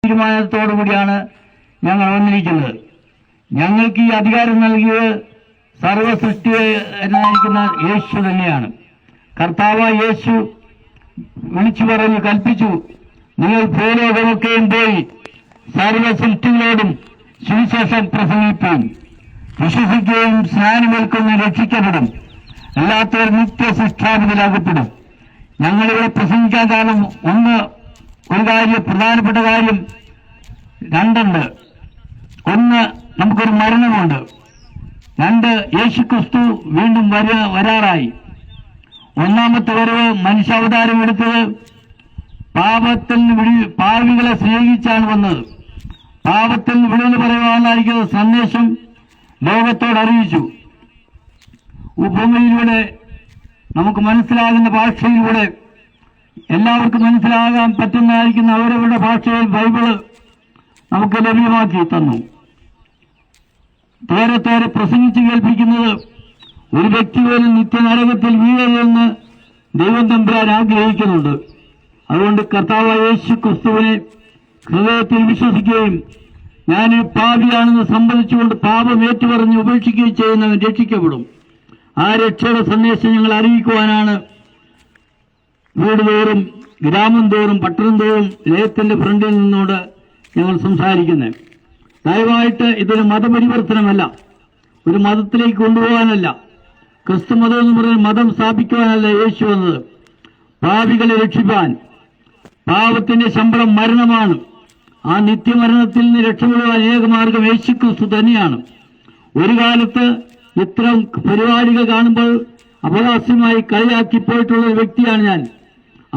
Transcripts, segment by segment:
തീരുമാനത്തോടുകൂടിയാണ് ഞങ്ങൾ വന്നിരിക്കുന്നത്. ഞങ്ങൾക്ക് ഈ അധികാരം നൽകിയത് സർവസൃഷ്ടിയായിരിക്കുന്ന യേശു തന്നെയാണ്. കർത്താവായ യേശു വിളിച്ചു പറഞ്ഞു കൽപ്പിച്ചു, നിങ്ങൾ ഭൂലോകമൊക്കെയും പോയി സർവസൃഷ്ടികളോടും സുവിശേഷം പ്രസംഗിക്കുകയും വിശ്വസിക്കുകയും സ്നാനമേൽക്കുന്ന രക്ഷിക്കപ്പെടും, അല്ലാത്തവർ നിത്യശിക്ഷാവിധിയിലാകപ്പെടും. ഞങ്ങളിവിടെ പ്രസംഗിക്കാൻ കാരണം ഒരു കാര്യം, പ്രധാനപ്പെട്ട കാര്യം രണ്ടുണ്ട്. ഒന്ന്, നമുക്കൊരു മരണമുണ്ട്. രണ്ട്, യേശുക്രിസ്തു വീണ്ടും വരാറായി. ഒന്നാമത്തെ വരവ് മനുഷ്യാവതാരം എടുത്തത് പാവികളെ സ്നേഹിച്ചാണ് വന്നത്. പാപത്തിൽ നിന്ന് വിടുതൽ പറയുവാനായിരിക്കുന്ന സന്ദേശം ലോകത്തോട് അറിയിച്ചു. ഉപമയിലൂടെ നമുക്ക് മനസ്സിലാകുന്ന ഭാഷയിലൂടെ എല്ലാവർക്കും മനസ്സിലാകാൻ പറ്റുന്നതായിരിക്കുന്ന അവരവരുടെ ഭാഷയിൽ ബൈബിള് നമുക്ക് ലഭ്യമാക്കി തന്നു. തേരെ പ്രസംഗിച്ച് കേൾപ്പിക്കുന്നത് ഒരു വ്യക്തി പോലും നിത്യനരകത്തിൽ വീഴരുതെന്ന് ദൈവം തമ്പുരാൻ ആഗ്രഹിക്കുന്നുണ്ട്. അതുകൊണ്ട് കർത്താവായ യേശു ക്രിസ്തുവിനെ ഹൃദയത്തിൽ വിശ്വസിക്കുകയും ഞാൻ പാപിയാണെന്ന് സമ്മതിച്ചുകൊണ്ട് പാപം ഏറ്റുപറഞ്ഞ് ഉപേക്ഷിക്കുകയും ചെയ്യുന്നവൻ രക്ഷിക്കപ്പെടും. ആ രക്ഷയുടെ സന്ദേശം ഞങ്ങൾ അറിയിക്കുവാനാണ് വീട് തോറും ഗ്രാമം തോറും പട്ടണം തോറും ലയത്തിന്റെ ഫ്രണ്ടിൽ നിന്നോട് ഞങ്ങൾ സംസാരിക്കുന്നത്. ദയവായിട്ട് ഇതൊരു മതപരിവർത്തനമല്ല, ഒരു മതത്തിലേക്ക് കൊണ്ടുപോകാനല്ല. ക്രിസ്തു മതം എന്ന് പറയുന്ന മതം സ്ഥാപിക്കുവാനല്ല യേശു വന്നത്, പാപികളെ രക്ഷിപ്പാൻ. പാപത്തിന്റെ ശമ്പളം മരണമാണ്. ആ നിത്യമരണത്തിൽ നിന്ന് രക്ഷപ്പെടുവാൻ ഏകമാർഗം യേശു ക്രിസ്തു തന്നെയാണ്. ഒരു കാലത്ത് ഇത്തരം പരിപാടികൾ കാണുമ്പോൾ അപഹാസ്യമായി കളിയാക്കി പോയിട്ടുള്ള ഒരു വ്യക്തിയാണ് ഞാൻ.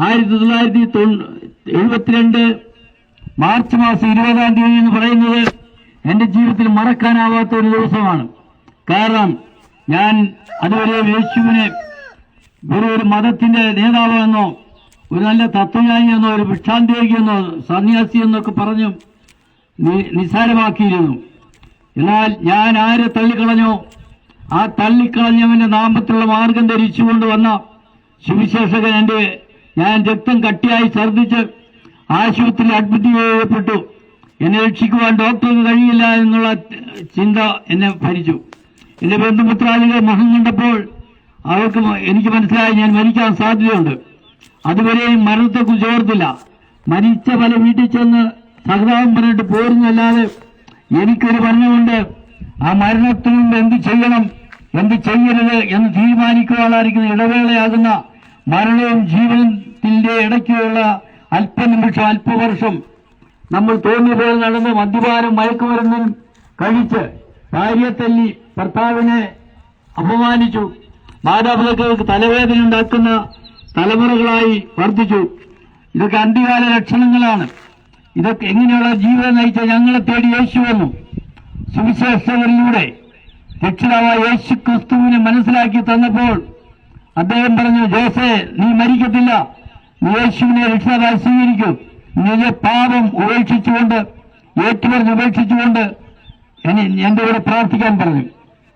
1972 മാർച്ച് മാസം 20-ാം തീയതി എന്ന് പറയുന്നത് എന്റെ ജീവിതത്തിൽ മറക്കാനാവാത്ത ഒരു ദിവസമാണ്. കാരണം ഞാൻ അതുവരെ യേശുവിനെ ഒരു മതത്തിന്റെ നേതാവെന്നോ ഒരു നല്ല തത്വജ്ഞാനിയെന്നോ ഒരു ഭിക്ഷാന്തേകിയെന്നോ സന്യാസി എന്നൊക്കെ പറഞ്ഞു നിസ്സാരമാക്കിയിരുന്നു. എന്നാൽ ഞാൻ ആരെ തള്ളിക്കളഞ്ഞോ ആ തള്ളിക്കളഞ്ഞവന്റെ നാമത്തിലുള്ള മാർഗം ധരിച്ചുകൊണ്ട് വന്ന സുവിശേഷകൻ ഞാൻ രക്തം കട്ടിയായി ഛർദ്ദിച്ച് ആശുപത്രിയിൽ അഡ്മിറ്റ് ചെയ്യപ്പെട്ടു. എന്നെ രക്ഷിക്കുവാൻ ഡോക്ടർക്ക് കഴിയില്ല എന്നുള്ള ചിന്ത എന്നെ ഭരിച്ചു. എന്റെ ബന്ധുമിത്രാദികൾ മുഖം കണ്ടപ്പോൾ എനിക്ക് മനസ്സിലായി ഞാൻ മരിക്കാൻ സാധ്യതയുണ്ട്. അതുവരെയും മരണത്തെക്കുറിച്ച് ഓർത്തില്ല. മരിച്ച പല വീട്ടിൽ ചെന്ന് സഹതാപം പറഞ്ഞിട്ട് പോരുന്നല്ലാതെ എനിക്കൊരു മരണമുണ്ട്. ആ മരണത്തിന് മുമ്പ് എന്ത് ചെയ്യണം എന്ത് ചെയ്യരുത് എന്ന് തീരുമാനിക്കുവാനായിരിക്കുന്ന ഇടവേളയാകുന്ന മരണവും ജീവനത്തിന്റെ ഇടയ്ക്കുള്ള അല്പനിമിഷം അല്പവർഷം നമ്മൾ തോന്നിയ പോലെ നടന്ന് മദ്യപാനം മയക്കുമരുന്നും കഴിച്ച് ഭാര്യയെ തല്ലി ഭർത്താവിനെ അപമാനിച്ചു. മാതാപിതാക്കൾക്ക് തലവേദന ഉണ്ടാക്കുന്ന തലമുറകളായി വർദ്ധിച്ചു. ഇതൊക്കെ അന്ത്യകാല ലക്ഷണങ്ങളാണ്. ഇതൊക്കെ എങ്ങനെയുള്ള ജീവിതം നയിച്ച ഞങ്ങളെ തേടി യേശു വന്നു. സുവിശേഷകരിലൂടെ രക്ഷിതാവായ യേശു ക്രിസ്തുവിനെ മനസ്സിലാക്കി തന്നപ്പോൾ അദ്ദേഹം പറഞ്ഞു, ജോസേ, നീ മരിക്കത്തില്ല, നീ യേശുവിനെ രക്ഷിതാവായി സ്വീകരിക്കും. നിന്റെ പാപം ഉപേക്ഷിച്ചുകൊണ്ട് ഏറ്റുപറഞ്ഞ് ഉപേക്ഷിച്ചുകൊണ്ട് എന്റെ കൂടെ പ്രാർത്ഥിക്കാൻ പറഞ്ഞു.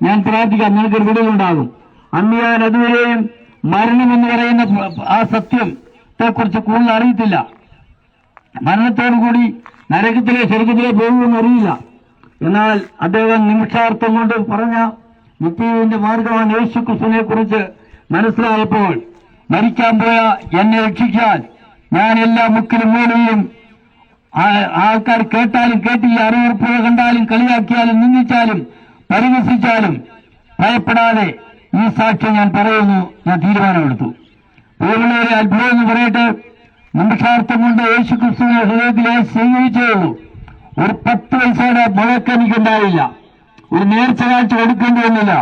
ഞാൻ പ്രാർത്ഥിക്കാം, നിനക്കൊരു വിടുതലുണ്ടാകും. അന്ന് ഞാൻ അതുവരെയും മരണമെന്ന് പറയുന്ന ആ സത്യത്തെക്കുറിച്ച് കൂടുതൽ അറിയത്തില്ല. മരണത്തോടുകൂടി നരകത്തിലെ സ്വർഗത്തിലെ പോകുമെന്ന് അറിയില്ല. എന്നാൽ അദ്ദേഹം നിമിഷാർത്ഥം കൊണ്ട് പറഞ്ഞ നിത്യത്തിന്റെ മാർഗമാണ് യേശു ക്രിസ്തുവിനെ കുറിച്ച് മനസ്സിലായപ്പോൾ മരിക്കാൻ പോയ എന്നെ രക്ഷിക്കാൻ ഞാൻ എല്ലാ മുക്കിലും മൂലയിലും ആൾക്കാർ കേട്ടാലും കേട്ടില്ല, അറിവുറപ്പുക കണ്ടാലും കളിയാക്കിയാലും നിന്ദിച്ചാലും പരിഹസിച്ചാലും ഭയപ്പെടാതെ ഈ സാക്ഷ്യം ഞാൻ പറയുന്നു. ഞാൻ തീരുമാനമെടുത്തു. പൂർണ്ണവരെ അത്ഭുതം എന്ന് പറയട്ടെ, നിമിഷാർത്ഥം കൊണ്ട് യേശു ക്രിസ്തുവിനെ ഹൃദയത്തിലെ സ്വീകരിച്ചേ ഉള്ളൂ. ഒരു 10 പൈസയുടെ മുഴക്കം എനിക്കുണ്ടായില്ല. ഒരു നേർച്ച കാഴ്ച കൊടുക്കേണ്ടി വന്നില്ല.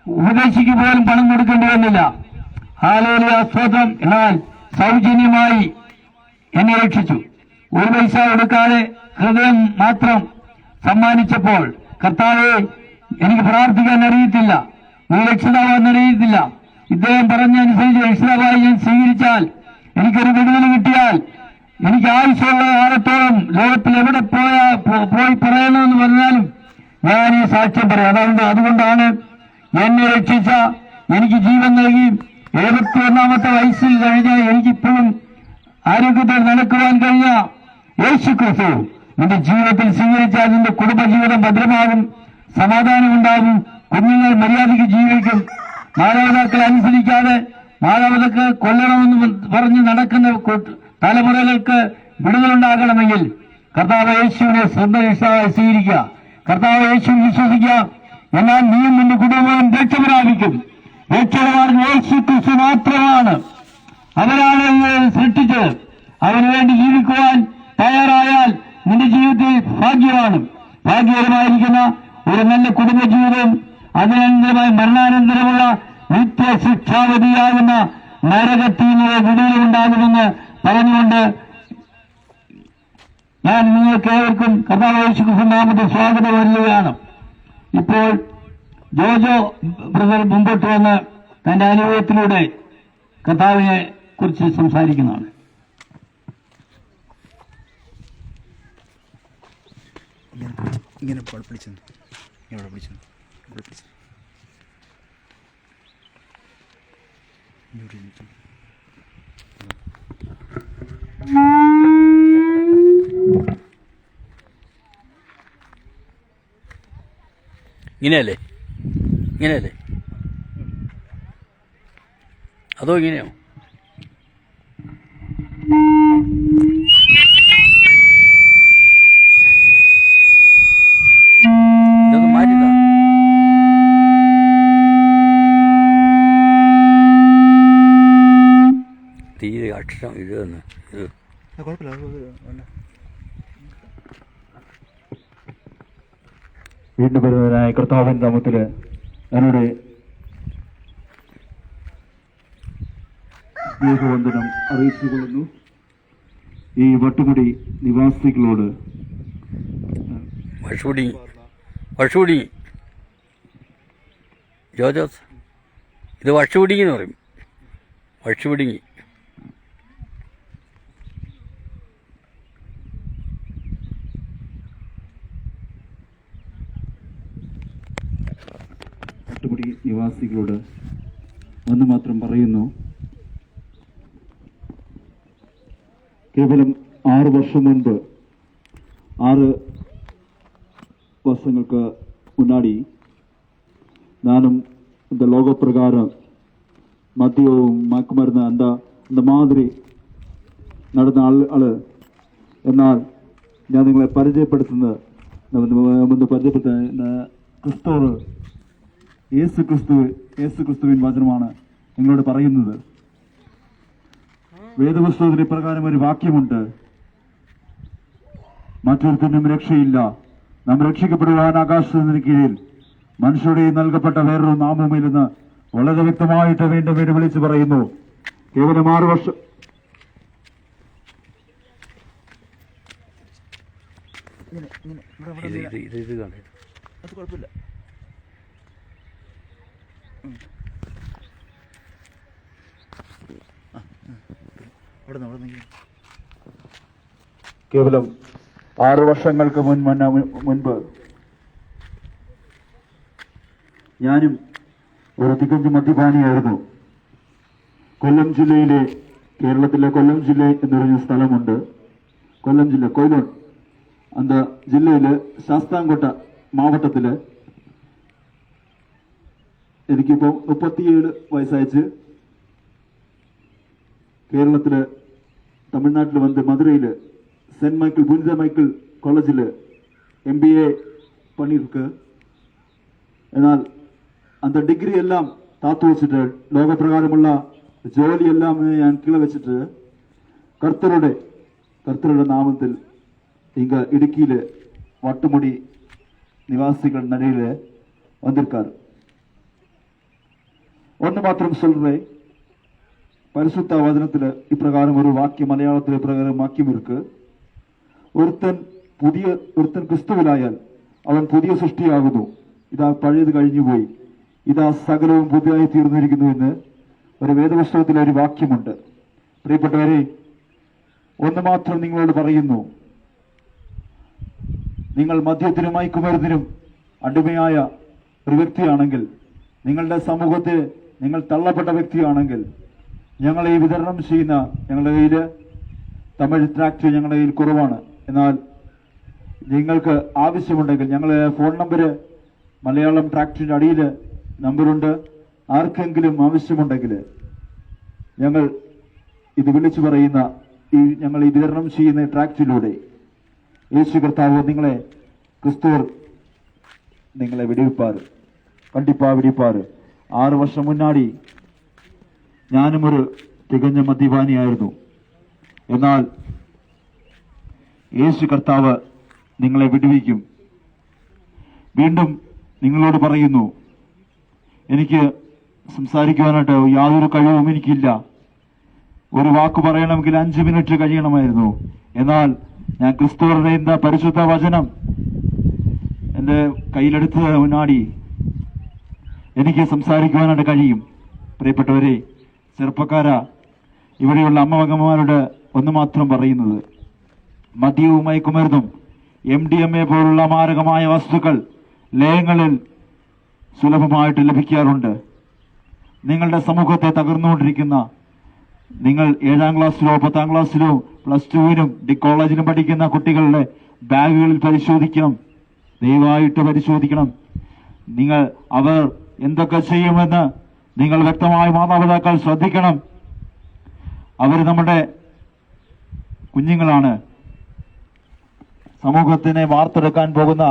ഉപദേശിക്ക് പോലും പണം കൊടുക്കേണ്ടി വന്നില്ല. ഹല്ലേലൂയ, സ്തോത്രം. എന്നാൽ സൗജന്യമായി എന്നെ രക്ഷിച്ചു. ഒരു പൈസ കൊടുക്കാതെ ഹൃദയം മാത്രം സമ്മാനിച്ചപ്പോൾ, കർത്താവേ, എനിക്ക് പ്രാർത്ഥിക്കാൻ അറിയത്തില്ല, നീ രക്ഷിതാവെന്ന് അറിയത്തില്ല, ഇദ്ദേഹം പറഞ്ഞനുസരിച്ച് രക്ഷിതാവായി ഞാൻ സ്വീകരിച്ചാൽ എനിക്കൊരു വിടുതൽ കിട്ടിയാൽ എനിക്ക് ആവശ്യമുള്ള കാലത്തോളം ലോകത്തിൽ എവിടെ പോയി പറയണമെന്ന് പറഞ്ഞാലും ഞാൻ ഈ സാക്ഷ്യം പറയാം. അതുകൊണ്ടാണ് എന്നെ രക്ഷിച്ച, എനിക്ക് ജീവൻ നൽകി 71-ാമത്തെ വയസ്സിൽ കഴിഞ്ഞ എനിക്കിപ്പോഴും ആരോഗ്യത്തിൽ നടക്കുവാൻ കഴിഞ്ഞ യേശു ക്രിസ്തു നിന്റെ ജീവിതത്തിൽ സ്വീകരിച്ചാൽ നിന്റെ കുടുംബജീവിതം ഭദ്രമാകും, സമാധാനമുണ്ടാകും, കുഞ്ഞുങ്ങൾ മര്യാദയ്ക്ക് ജീവിക്കും. മാതാപിതാക്കളെ അനുസരിക്കാതെ മാതാപിതാക്കൾ കൊല്ലണമെന്ന് പറഞ്ഞ് നടക്കുന്ന തലമുറകൾക്ക് വിടുതലുണ്ടാകണമെങ്കിൽ കർത്താവ് യേശുവിനെ സ്വീകരിക്കുക, കർത്താവ് യേശു വിശ്വസിക്കുക. എന്നാൽ നീയും നിന്റെ കുടുംബവും രക്ഷപ്രാപിക്കും. രക്ഷമാർഗം യേശു ക്രിസ്തു മാത്രമാണ്. അവരാണ് സൃഷ്ടിച്ചത്. അവന് വേണ്ടി ജീവിക്കുവാൻ തയ്യാറായാൽ നിന്റെ ജീവിതത്തിൽ ഭാഗ്യകരമായിരിക്കുന്ന ഒരു നല്ല കുടുംബജീവിതം, അതിനന്തരമായി മരണാനന്തരമുള്ള നിത്യശിക്ഷാവധിയാകുന്ന നരകത്തീയുടെ വിടുതലുണ്ടാകുമെന്ന് പറഞ്ഞുകൊണ്ട് ഞാൻ നിങ്ങൾക്ക് ഏവർക്കും കർത്താവ് യേശു ക്രിസ്തു നാമത്തിൽ സ്വാഗതം വരുകയാണ്. ഇപ്പോൾ ജോജോ ബ്രദർ മുമ്പോട്ട് വന്ന് തന്റെ അനുഭവത്തിലൂടെ കർത്താവിനെ കുറിച്ച് സംസാരിക്കുന്നതാണ്. ഇങ്ങനെ പിടിച്ചു ഇവിടെ പിടിച്ചു ഇങ്ങനെയല്ലേ അതോ ഇങ്ങനെയോ? ഇതൊക്കെ മാറ്റിതാ. തീരെ അക്ഷരം ഇത് തന്നെ ഇത് വീണ്ടും വരുന്നതിനായ കർത്താവിന്റെ നാമത്തില് എന്നോട് സ്നേഹവന്ദനം അറിയിച്ചുകൊള്ളുന്നു. ഈ വട്ടുമുടി നിവാസികളോട് വഷുപിടി ജോജോസ്, ഇത് വഷുപിടിങ്ങി എന്ന് പറയും. വഷുപിടിങ്ങി വട്ടുമുടി നിവാസികളോട് ഒന്ന് മാത്രം പറയുന്നു. കേവലം 6 വർഷം മുൻപ് 6 വർഷങ്ങൾക്ക് മുன்னாடி நானும் இந்த லோக பிரகாரம் மத்தியவும் மயக்குமருந்து அந்த மாதிரி നടന്ന ആള്. എന്നാൽ ഞാൻ നിങ്ങളെ പരിചയപ്പെടുത്തുന്നത് യേശുക്രിസ്തുവിൻ വചനമാണ് നിങ്ങളോട് പറയുന്നത്. വേദപുസ്തകത്തിൽ ഇപ്രകാരം ഒരു വാക്യമുണ്ട്: മറ്റൊരുത്തനും രക്ഷയില്ല, നാം രക്ഷിക്കപ്പെടുവാൻ ആകാശത്തിന് കീഴിൽ മനുഷ്യരുടെ നൽകപ്പെട്ട വേറൊരു നാമമില്ലെന്ന് വളരെ വ്യക്തമായിട്ട് വീണ്ടും വിളിച്ചു പറയുന്നു. കേവലം 6 വർഷം കുഴപ്പമില്ല. കേവലം 6 വർഷങ്ങൾക്ക് മുൻപ് ഞാനും ഒരു തികഞ്ഞ മദ്യപാനിയായിരുന്നു. കൊല്ലം ജില്ലയിലെ കേരളത്തിലെ കൊല്ലം ജില്ല എന്ന് പറഞ്ഞ സ്ഥലമുണ്ട്. കൊല്ലം ജില്ല കൊയിലോൺ அந்த ജില്ലയില് ശാസ്താംകോട്ട മാവട്ടത്തില് എനിക്കിപ്പോ 37 വയസ്സായിച്ച് കേരളത്തില് തമിഴ്നാട്ടിൽ വന്ന് മധുരയില് സെന്റ് മൈക്കിൾ പുനിത മൈക്കിൾ കോളേജില് MBA പണിയിருக்கு. എന്നാൽ அந்த ഡിഗ്രി എല്ലാം താത്തു വെച്ചിട്ട് ലോകപ്രകാരമുള്ള ജോലിയെല്ലാം ഞാൻ കീഴ വെച്ചിട്ട് കർത്തരുടെ നാമത്തിൽ ഇങ്ങ ഇടുക്കിയില് വട്ടുമുടി നിവാസികൾ നടുവില് വന്നിരിക്കാറ്. ഒന്ന് മാത്രം சொல்றேன். പരിശുദ്ധ വചനത്തില് ഇപ്രകാരം ഒരു വാക്യം, മലയാളത്തിൽ ഇപ്രകാരം വാക്യം ഇருக்கு: ഒരുത്തൻ ക്രിസ്തുവിലായാൽ അവൻ പുതിയ സൃഷ്ടിയാകുന്നു, ഇതാ പഴയത് കഴിഞ്ഞുപോയി, ഇതാ സകലവും പുതിയതായി തീർന്നിരിക്കുന്നു എന്ന് ഒരു വേദപുസ്തകത്തിലെ ഒരു വാക്യമുണ്ട്. പ്രിയപ്പെട്ടവരെ, ഒന്ന് മാത്രം നിങ്ങളോട് പറയുന്നു: നിങ്ങൾ മദ്യത്തിനും മയക്കുമരുന്നിനും അടിമയായ ഒരു വ്യക്തിയാണെങ്കിൽ, നിങ്ങളുടെ സമൂഹത്തിൽ നിങ്ങൾ തള്ളപ്പെട്ട വ്യക്തിയാണെങ്കിൽ, ഞങ്ങൾ ഈ വിതരണം ചെയ്യുന്ന ഞങ്ങളുടെ കയ്യിൽ തമിഴ് ട്രാക്ട് ഞങ്ങളുടെ കയ്യിൽ കുറവാണ്. എന്നാൽ നിങ്ങൾക്ക് ആവശ്യമുണ്ടെങ്കിൽ ഞങ്ങൾ ഫോൺ നമ്പർ മലയാളം ട്രാക്ടിന്റെ അടിയിൽ നമ്പറുണ്ട്. ആർക്കെങ്കിലും ആവശ്യമുണ്ടെങ്കിൽ ഞങ്ങൾ ഇത് വിളിച്ചു പറയുന്ന ഞങ്ങൾ ഈ വിതരണം ചെയ്യുന്ന ട്രാക്റ്റിലൂടെ യേശു കർത്താവ് നിങ്ങളെ ക്രിസ്തുവർ നിങ്ങളെ വിടിവിപ്പാറ്, കണ്ടിപ്പാ വിടിപ്പാറ്. 6 വർഷം മുന്നാടി ഞാനും ഒരു തികഞ്ഞ മദ്യപാനിയായിരുന്നു. എന്നാൽ യേശു കർത്താവ് നിങ്ങളെ വിടുവിക്കും. വീണ്ടും നിങ്ങളോട് പറയുന്നു, എനിക്ക് സംസാരിക്കുവാനായിട്ട് യാതൊരു കഴിവും എനിക്കില്ല. ഒരു വാക്ക് പറയണമെങ്കിൽ 5 മിനിറ്റ് കഴിയണമായിരുന്നു. എന്നാൽ ഞാൻ ക്രിസ്തുവരുടെ എന്താ പരിശുദ്ധ വചനം എൻ്റെ കയ്യിലെടുത്ത് മുന്നാടി എനിക്ക് സംസാരിക്കുവാനായിട്ട് കഴിയും. പ്രിയപ്പെട്ടവരെ, ചെറുപ്പക്കാരാ, ഇവിടെയുള്ള അമ്മമകന്മാരോട് ഒന്ന് മാത്രം പറയുന്നത്, മദ്യവും മയക്കുമരുന്നും MDMA പോലുള്ള മാരകമായ വസ്തുക്കൾ ലയങ്ങളിൽ സുലഭമായിട്ട് ലഭിക്കാറുണ്ട്. നിങ്ങളുടെ സമൂഹത്തെ തകർന്നുകൊണ്ടിരിക്കുന്ന, നിങ്ങൾ 7ാം ക്ലാസ്സിലോ 10ാം ക്ലാസ്സിലോ +2-നും കോളേജിലും പഠിക്കുന്ന കുട്ടികളുടെ ബാഗുകളിൽ പരിശോധിക്കണം, ദയവായിട്ട് പരിശോധിക്കണം. അവർ എന്തൊക്കെ ചെയ്യുമെന്ന് നിങ്ങൾ വ്യക്തമായി മാതാപിതാക്കൾ ശ്രദ്ധിക്കണം. അവർ നമ്മുടെ കുഞ്ഞുങ്ങളാണ്, സമൂഹത്തിനെ വാർത്തെടുക്കാൻ പോകുന്ന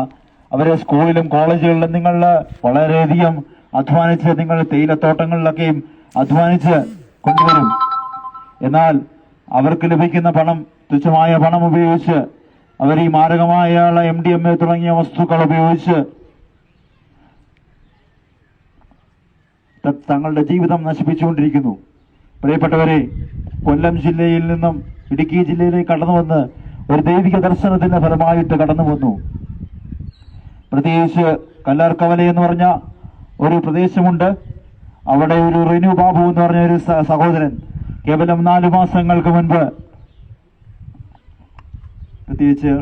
അവരെ സ്കൂളിലും കോളേജുകളിലും നിങ്ങൾ വളരെയധികം അധ്വാനിച്ച് നിങ്ങൾ തേയിലത്തോട്ടങ്ങളിലൊക്കെയും അധ്വാനിച്ച് കൊണ്ടുവരും. എന്നാൽ അവർക്ക് ലഭിക്കുന്ന പണം, തുച്ഛമായ പണം ഉപയോഗിച്ച് അവർ ഈ മാരകമായ MDMA തുടങ്ങിയ വസ്തുക്കൾ ഉപയോഗിച്ച് തങ്ങളുടെ ജീവിതം നശിപ്പിച്ചുകൊണ്ടിരിക്കുന്നു. പ്രിയപ്പെട്ടവരെ, കൊല്ലം ജില്ലയിൽ നിന്നും ഇടുക്കി ജില്ലയിലേക്ക് കടന്നു വന്ന് ഒരു ദൈവിക ദർശനത്തിന്റെ ഫലമായിട്ട് കടന്നു വന്നു. പ്രത്യേകിച്ച് കല്ലാർക്കവല എന്ന് പറഞ്ഞ ഒരു പ്രദേശമുണ്ട്. അവിടെ ഒരു റിനു ബാബു എന്ന് പറഞ്ഞ ഒരു സഹോദരൻ കേവലം 4 മാസങ്ങൾക്ക് മുൻപ്, പ്രത്യേകിച്ച്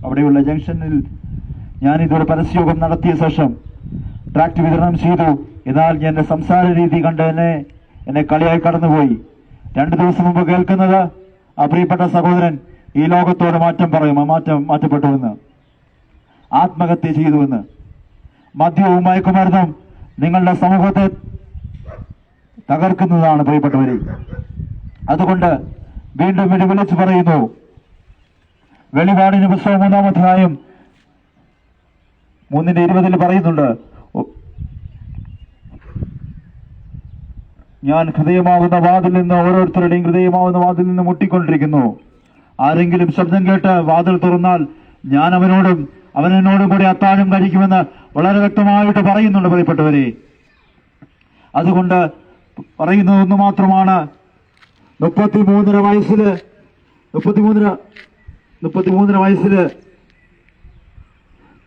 അവിടെയുള്ള ജംഗ്ഷനിൽ ഞാനിതൊരു പരസ്യയോഗം നടത്തിയ ശേഷം ട്രാക്ട് വിതരണം ചെയ്തു. എന്നാൽ എന്റെ സംസാര രീതി കണ്ട് എന്നെ കളിയായി കടന്നുപോയി. 2 ദിവസം മുമ്പ് കേൾക്കുന്നത്, ആ പ്രിയപ്പെട്ട സഹോദരൻ ഈ ലോകത്തോട് മാറ്റപ്പെട്ടുവെന്ന്, ആത്മഹത്യ ചെയ്തുവെന്ന്. മദ്യവും മയക്കുമരുന്നും നിങ്ങളുടെ സമൂഹത്തെ തകർക്കുന്നതാണ് പ്രിയപ്പെട്ടവരെ. അതുകൊണ്ട് വീണ്ടും വിളിച്ചു പറയുന്നു, വെളിപാടിന് പുസ്തകം 3-ാം അധ്യായം 3:20 പറയുന്നുണ്ട്, ഞാൻ ഹൃദയമാകുന്ന വാതിൽ നിന്ന് ഓരോരുത്തരുടെയും ഹൃദയമാകുന്ന വാതിൽ നിന്ന് മുട്ടിക്കൊണ്ടിരിക്കുന്നു. ആരെങ്കിലും ശബ്ദം കേട്ട് വാതിൽ തുറന്നാൽ ഞാൻ അവനോടും അവൻ എന്നോടും കൂടി അത്താഴം കഴിക്കുമെന്ന് വളരെ വ്യക്തമായിട്ട് പറയുന്നുണ്ട് പ്രിയപ്പെട്ടവരെ. അതുകൊണ്ട് പറയുന്നത് ഒന്ന് മാത്രമാണ്, 33 വയസ്സില്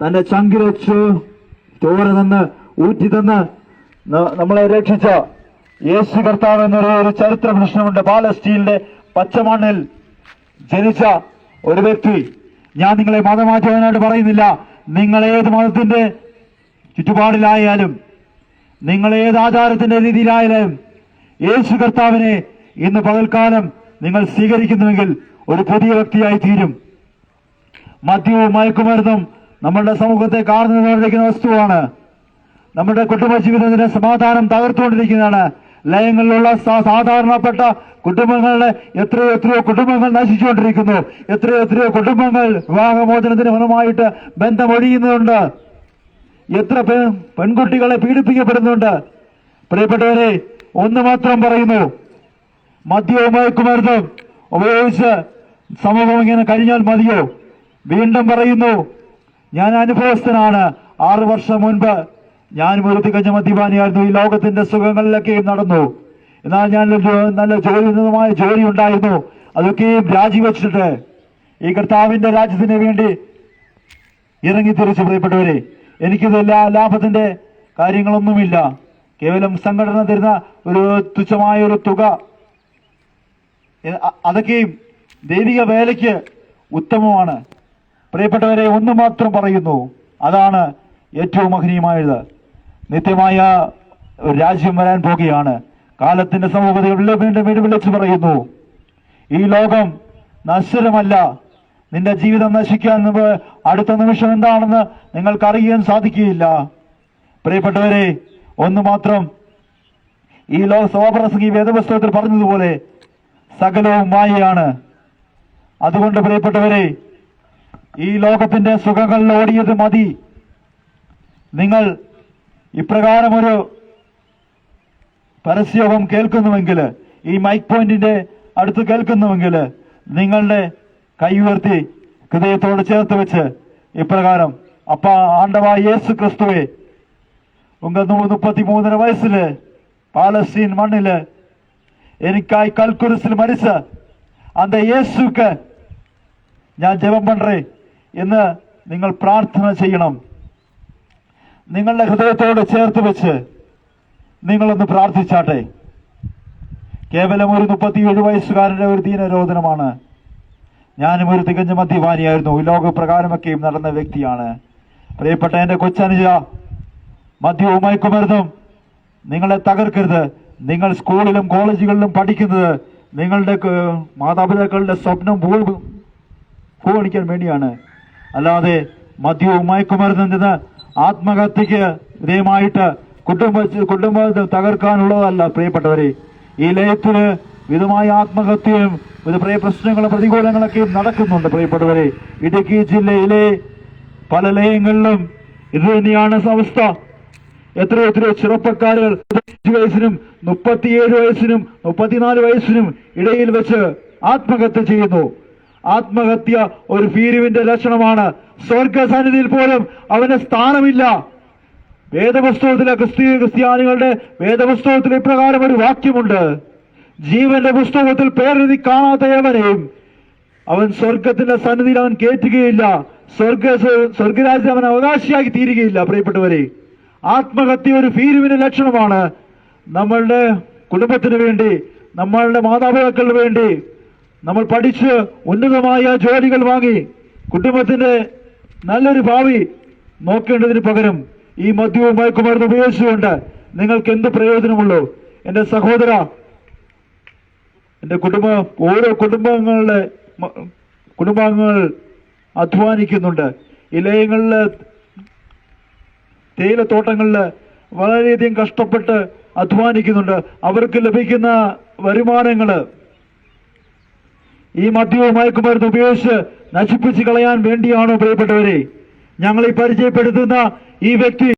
തന്റെ ചങ്കിലൊച്ച് ചോര തന്ന് ഊറ്റി തന്ന് നമ്മളെ രക്ഷിച്ച യേശു കർത്താവ് എന്നൊരു ചരിത്ര പ്രശ്നമുണ്ട്. പാലസ്റ്റീനിലെ പച്ചമണ്ണിൽ ജനിച്ച ഒരു വ്യക്തി. ഞാൻ നിങ്ങളെ മതമാറ്റുവാനായിട്ട് പറയുന്നില്ല. നിങ്ങൾ ഏത് മതത്തിന്റെ ചുറ്റുപാടിലായാലും, നിങ്ങൾ ഏത് ആചാരത്തിന്റെ രീതിയിലായാലും, യേശു കർത്താവിനെ ഇന്ന് പകൽക്കാലം നിങ്ങൾ സ്വീകരിക്കുന്നുവെങ്കിൽ ഒരു പുതിയ വ്യക്തിയായി തീരും. മദ്യവും മയക്കുമരുന്നും നമ്മളുടെ സമൂഹത്തെ കാർന്നുകൊണ്ടിരിക്കുന്ന വസ്തുവാണ്. നമ്മുടെ കുടുംബജീവിതത്തിന്റെ സമാധാനം തകർത്തുകൊണ്ടിരിക്കുന്നതാണ്. ലയങ്ങളിലുള്ള സാധാരണപ്പെട്ട കുടുംബങ്ങളുടെ എത്രയോ കുടുംബങ്ങൾ നശിച്ചുകൊണ്ടിരിക്കുന്നു. എത്രയോ കുടുംബങ്ങൾ വിവാഹമോചനത്തിന് ഫലമായിട്ട് ബന്ധമൊഴിയുന്നുണ്ട്. എത്ര പെൺകുട്ടികളെ പീഡിപ്പിക്കപ്പെടുന്നുണ്ട്. പ്രിയപ്പെട്ടവരെ, ഒന്ന് മാത്രം പറയുന്നു, മദ്യവും മയക്കുമരുന്നും ഉപയോഗിച്ച് സമൂഹം ഇങ്ങനെ കഴിഞ്ഞാൽ മതിയോ? വീണ്ടും പറയുന്നു, ഞാൻ അനുഭവസ്ഥനാണ്. 6 വർഷം മുൻപ് ഞാനും ഒരു തികഞ്ഞ മദ്യപാനിയായിരുന്നു. ഈ ലോകത്തിന്റെ സുഖങ്ങളിലൊക്കെയും നടന്നു. എന്നാൽ ഞാൻ നല്ല ജോലി ഉണ്ടായിരുന്നു. അതൊക്കെയും രാജിവെച്ചിട്ട് ഈ കർത്താവിന്റെ രാജ്യത്തിന് വേണ്ടി ഇറങ്ങിത്തിരിച്ചു. പ്രിയപ്പെട്ടവരെ, എനിക്കിതല്ല ലാഭത്തിന്റെ കാര്യങ്ങളൊന്നുമില്ല. കേവലം സംഘടന തരുന്ന ഒരു തുച്ഛമായ ഒരു തുക, അതൊക്കെയും ദൈവിക വേലയ്ക്ക് ഉത്തമമാണ്. പ്രിയപ്പെട്ടവരെ, ഒന്ന് മാത്രം പറയുന്നു, അതാണ് ഏറ്റവും മഹനീയമായത്. നിത്യമായ ഒരു രാജ്യം വരാൻ പോകുകയാണ്. കാലത്തിന്റെ സമൂഹതയിൽ വീണ്ടും വിളിച്ചു പറയുന്നു, ഈ ലോകം നശ്വരമല്ല. നിന്റെ ജീവിതം നശിക്കാൻ മുമ്പ് അടുത്ത നിമിഷം എന്താണെന്ന് നിങ്ങൾക്ക് അറിയാൻ സാധിക്കുകയില്ല. പ്രിയപ്പെട്ടവരെ, ഒന്ന് മാത്രം ഈ സഭാപ്രസംഗി വേദപുസ്തകത്തിൽ പറഞ്ഞതുപോലെ സകലവും മായയാണ്. അതുകൊണ്ട് പ്രിയപ്പെട്ടവരെ, ഈ ലോകത്തിന്റെ സുഖങ്ങളിൽ ഓടിയത് മതി. നിങ്ങൾ ഇപ്രകാരം ഒരു പരസ്യവും കേൾക്കുന്നുവെങ്കിൽ, ഈ മൈക്ക് പോയിന്റിന്റെ അടുത്ത് കേൾക്കുന്നുവെങ്കിൽ, നിങ്ങളുടെ കൈ ഉയർത്തി ഹൃദയത്തോട് ചേർത്ത് വെച്ച് ഇപ്രകാരം, അപ്പാ ആണ്ടവാ യേസു ക്രിസ്തുവേ, ഉങ്ക 33 വയസ്സില് പാലസ്തീൻ മണ്ണില് എനിക്കായി കൽക്കുരിശിൽ മരിച്ച அந்த യേശുക്ക് ഞാൻ ജപം പண்றേ എന്ന് നിങ്ങൾ പ്രാർത്ഥന ചെയ്യണം. നിങ്ങളുടെ ഹൃദയത്തോട് ചേർത്ത് വെച്ച് നിങ്ങളൊന്ന് പ്രാർത്ഥിച്ചാട്ടെ. കേവലം ഒരു 37 വയസ്സുകാരന്റെ ഒരു ദീനരോധനമാണ്. ഞാനും ഒരു തികഞ്ഞ മദ്യപാനിയായിരുന്നു. ലോകപ്രകാരമൊക്കെയും നടന്ന വ്യക്തിയാണ്. പ്രിയപ്പെട്ട എന്റെ കൊച്ചനുജ, മദ്യവും മയക്കുമരുന്നും നിങ്ങളെ തകർക്കരുത്. നിങ്ങൾ സ്കൂളിലും കോളേജുകളിലും പഠിക്കുന്നത് നിങ്ങളുടെ മാതാപിതാക്കളുടെ സ്വപ്നം പൂവണിക്കാൻ വേണ്ടിയാണ്. അല്ലാതെ മദ്യവും മയക്കുമരുന്നും നിന്ന് ആത്മഹത്യക്ക് വിധേയമായിട്ട് കുടുംബം തകർക്കാനുള്ളതല്ല. പ്രിയപ്പെട്ടവരെ, ഈ ലയത്തിന് വിധമായ ആത്മഹത്യയും പ്രശ്നങ്ങളും പ്രതികൂലങ്ങളൊക്കെയും നടക്കുന്നുണ്ട്. പ്രിയപ്പെട്ടവരെ, ഇടുക്കി ജില്ലയിലെ പല ലയങ്ങളിലും ഇത് തന്നെയാണ് അവസ്ഥ. എത്രയോ ചെറുപ്പക്കാരുകൾ 25 വയസ്സിനും 37 വയസ്സിനും 34 വയസ്സിനും ഇടയിൽ വെച്ച് ആത്മഹത്യ ചെയ്യുന്നു. ആത്മഹത്യ ഒരു ഭീരുവിന്റെ ലക്ഷണമാണ്. സ്വർഗസന്നിധിയിൽ പോലും അവന് സ്ഥാനമില്ല. വേദപുസ്തകത്തിലെ ക്രിസ്ത്യാനികളുടെ വേദപുസ്തകത്തിൽ ഇപ്രകാരം ഒരു വാക്യമുണ്ട്: ജീവന്റെ പുസ്തകത്തിൽ പേരെഴുതി കാണാത്ത ഏവനെയും അവൻ സ്വർഗത്തിന്റെ സന്നിധിയിൽ അവൻ കയറ്റുകയില്ല. സ്വർഗരാജ്യം അവൻ അവകാശിയാക്കി തീരുകയില്ല. പ്രിയപ്പെട്ടവരെ, ആത്മഹത്യ ഒരു ഭീരുവിന്റെ ലക്ഷണമാണ്. നമ്മളുടെ കുടുംബത്തിന് വേണ്ടി, നമ്മളുടെ മാതാപിതാക്കളുടെ വേണ്ടി നമ്മൾ പഠിച്ച് ഉന്നതമായ ജോലികൾ വാങ്ങി കുടുംബത്തിന്റെ നല്ലൊരു ഭാവി നോക്കേണ്ടതിന് പകരം ഈ മദ്യവും മയക്കുമരുന്ന് ഉപയോഗിച്ചുകൊണ്ട് നിങ്ങൾക്ക് എന്ത് പ്രയോജനമുള്ളൂ? എന്റെ സഹോദര, എന്റെ ഓരോ കുടുംബാംഗങ്ങൾ അധ്വാനിക്കുന്നുണ്ട്. ഇലയങ്ങളില്, തേയിലത്തോട്ടങ്ങളില് വളരെയധികം കഷ്ടപ്പെട്ട് അധ്വാനിക്കുന്നുണ്ട്. അവർക്ക് ലഭിക്കുന്ന വരുമാനങ്ങള് ഈ മദ്യവും മയക്കുമരുന്ന് ഉപയോഗിച്ച് നശിപ്പിച്ച് കളയാൻ വേണ്ടിയാണോ? പ്രിയപ്പെട്ടവരെ, ഞങ്ങളെ പരിചയപ്പെടുത്തുന്ന ഈ വ്യക്തി